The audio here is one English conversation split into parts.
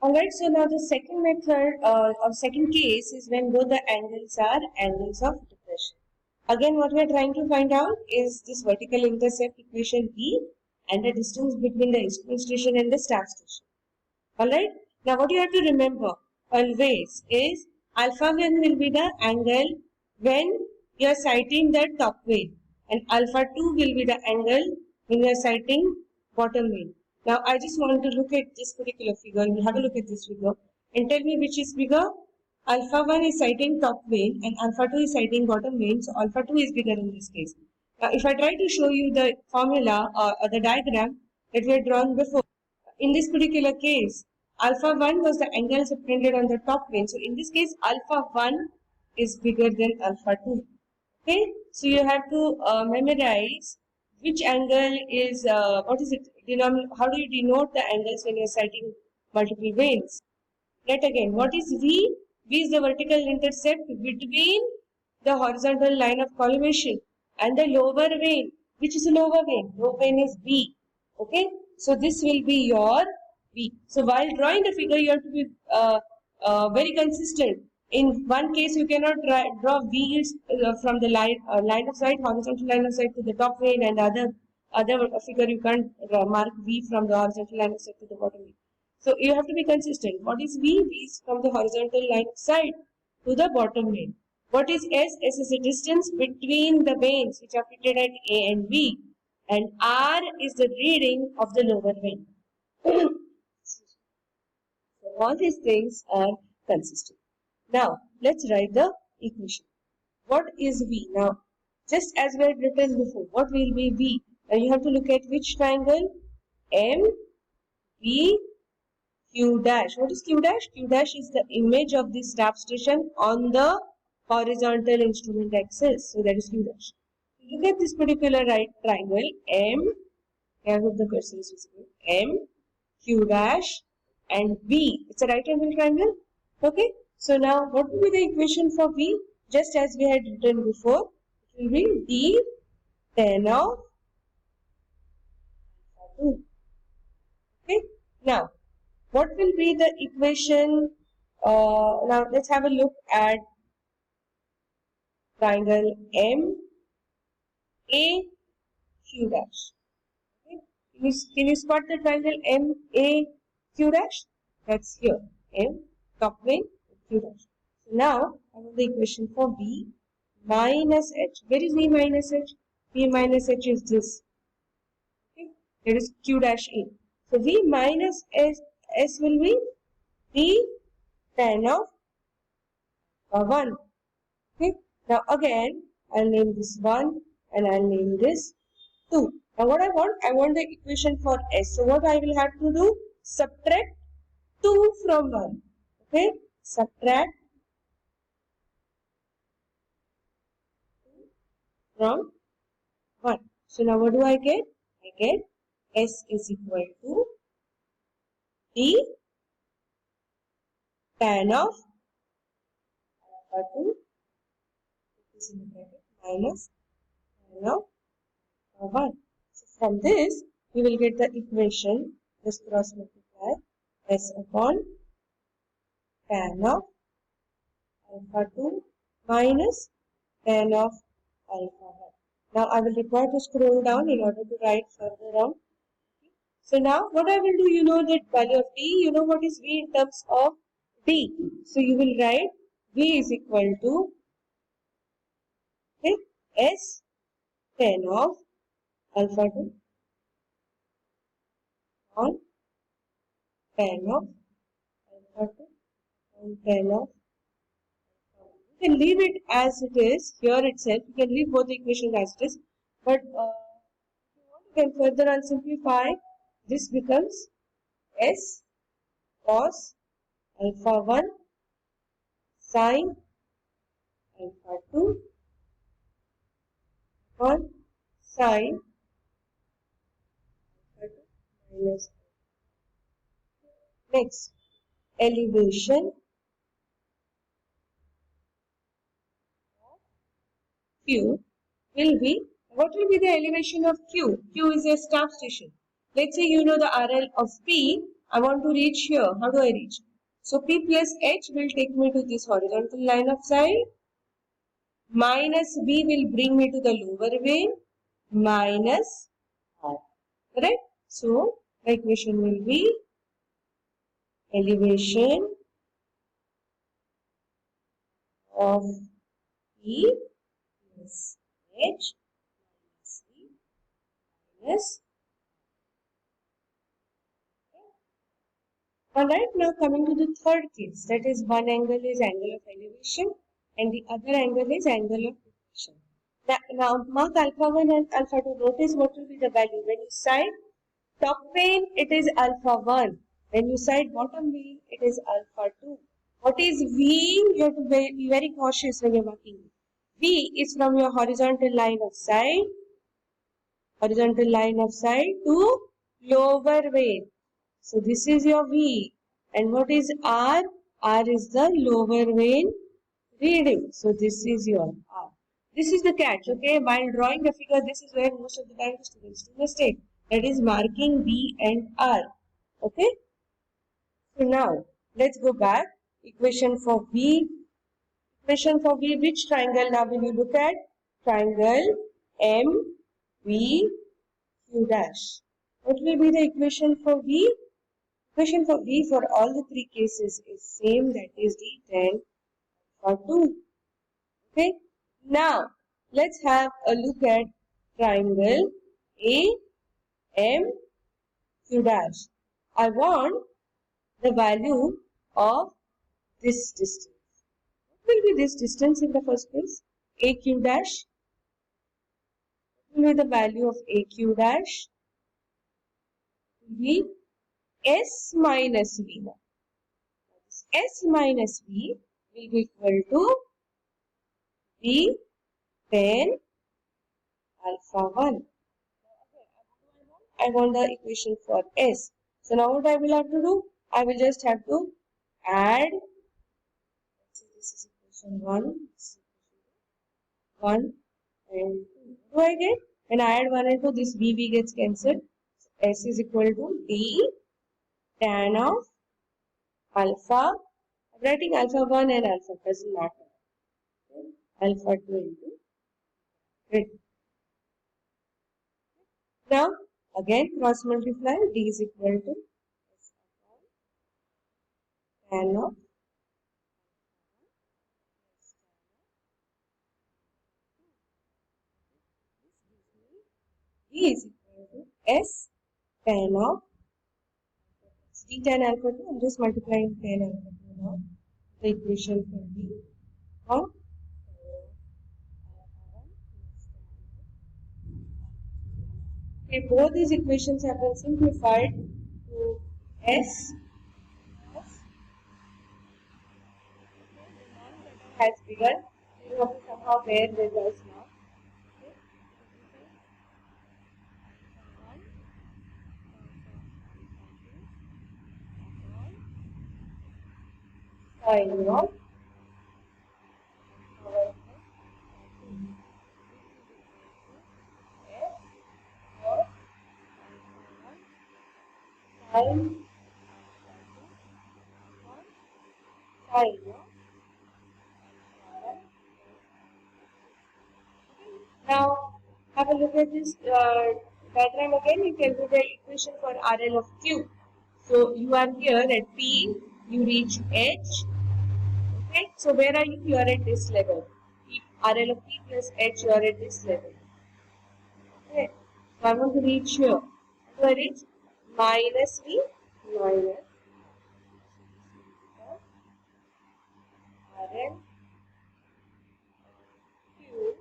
Alright, so now the second method or second case is when both the angles are angles of depression. Again, what we are trying to find out is this vertical intercept equation V and the distance between the instrument station and the staff station. Alright, now what you have to remember always is alpha 1 will be the angle when you are sighting the top vane and alpha 2 will be the angle when you are sighting bottom vane. Now I just want to look at this particular figure. You have a look at this figure and tell me which is bigger. Alpha 1 is sighting top vane and alpha 2 is sighting bottom vane. So alpha 2 is bigger in this case. Now if I try to show you the formula or the diagram that we had drawn before, in this particular case, alpha 1 was the angle subtended on the top vane. So in this case, alpha 1 is bigger than alpha 2. Okay, so you have to memorize which angle is, what is it, how do you denote the angles when you are sighting multiple vanes? Yet again, what is V? V is the vertical intercept between the horizontal line of collimation and the lower vane. Which is a lower vane? Lower vane is B. Okay, so this will be your V. So while drawing the figure, you have to be very consistent. In one case, you cannot draw V from the line of sight, horizontal line of sight to the top vane, and other figure you can't mark V from the horizontal line of sight to the bottom vane. So you have to be consistent. What is V? V is from the horizontal line of sight to the bottom vane. What is S? S is the distance between the vanes which are fitted at A and B. And R is the reading of the lower vane. So all these things are consistent. Now, let's write the equation. What is V? Now, just as we had written before, what will be V? Now, you have to look at which triangle? M, V, Q dash. What is Q dash? Q dash is the image of the staff station on the horizontal instrument axis. So, that is Q dash. Look at this particular right triangle. M, here with the cursor is visible. M, Q dash and V. It's a right angle triangle. Okay. So now what will be the equation for V? Just as we had written before, it will be D tan of alpha 2. Okay. Now, what will be the equation? Now let's have a look at triangle M A Q dash. Okay. Can you spot the triangle M A Q dash? That's here. M top vane Q dash. So now I have the equation for V minus H. Where is V minus H? V minus H is this. Okay. There is Q dash A. So V minus S will be D tan of 1. Okay. Now again I'll name this 1 and I'll name this 2. Now what I want the equation for S. So what I will have to do? Subtract 2 from 1. Okay. Subtract from 1. So now what do I get? I get S is equal to D tan of alpha 2 minus tan of 1. So from this, we will get the equation, just cross multiply S upon tan of alpha 2 minus tan of alpha 1. Now I will require to scroll down in order to write further on. So now what I will do, you know that value of D, you know what is V in terms of D. So you will write V is equal to S tan of alpha 2 on tan of alpha 2 on tan of alpha 1. You can leave it as it is here itself. You can leave both the equations as it is. But if you want, you can further on simplify. This becomes S cos alpha 1 sin alpha 2 on sin alpha 2 minus. Next, elevation Q will be, what will be the elevation of Q? Q is a staff station. Let's say you know the RL of P. I want to reach here. How do I reach? So P plus H will take me to this horizontal line of sight. Minus V will bring me to the lower vein. Minus R. Correct? So the equation will be elevation of P plus H minus V minus. Alright, now coming to the third case, that is one angle is angle of elevation and the other angle is angle of depression. Now mark alpha 1 and alpha 2. Notice what will be the value. When you side top vein, it is alpha 1. When you side bottom vein, it is alpha 2. What is V? You have to be very cautious when you're marking. V is from your horizontal line of sight to lower vein. So this is your V. And what is R? R is the lower vein reading. So this is your R. This is the catch, okay? While drawing the figure, this is where most of the time students do mistake. That is marking V and R. Okay? So now, let's go back. Equation for V. Equation for V, which triangle now will you look at? Triangle M, V, Q dash. What will be the equation for V? Equation for V for all the three cases is same, that is the tan alpha 2. Okay. Now, let's have a look at triangle A, M, Q dash. I want the value of this distance. What will be this distance in the first place? AQ dash. What will be the value of AQ dash? Will be S minus V. Now, S minus V will be equal to V tan alpha 1. I want the equation for S. So now what I will have to do? I will just have to add. Let's say this is equation 1. 1 and 2. What do I get? When I add 1 and 2, this V gets cancelled. So S is equal to D tan of alpha. I'm writing alpha 1 and alpha, doesn't matter. Okay. Alpha 2 into it. Now, again, cross multiply. D is equal to S tan of D is equal to S tan of D tan alpha 2. I'm just multiplying tan alpha 2 now. The equation for D. 1. Okay, both these equations have been simplified to S. Has begun. You have to somehow bear with us now. Sin of Now, have a look at this diagram again. You can do the equation for RL of Q. So, you are here at P, you reach H. Okay, so where are you? You are at this level. RL of P plus H, you are at this level. Okay, so I want to reach here. How do I reach? Minus V minus RL Q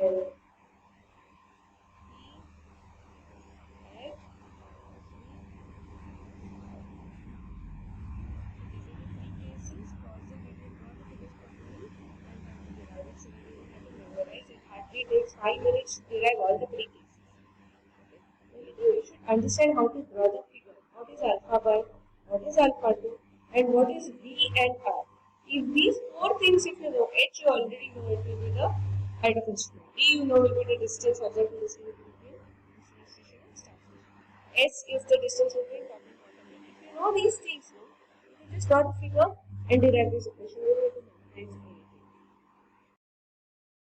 RL It takes 5 minutes to derive all the three cases. Okay. You should understand how to draw the figure. What is alpha 1, what is alpha 2, and what is V and R. If these four things, if you know, H you already know it will be the height of instrument. D you know will be the distance observed to the station between destination and start station. S is the distance between top and bottom. If you know these things, no, you can just draw the figure and derive this equation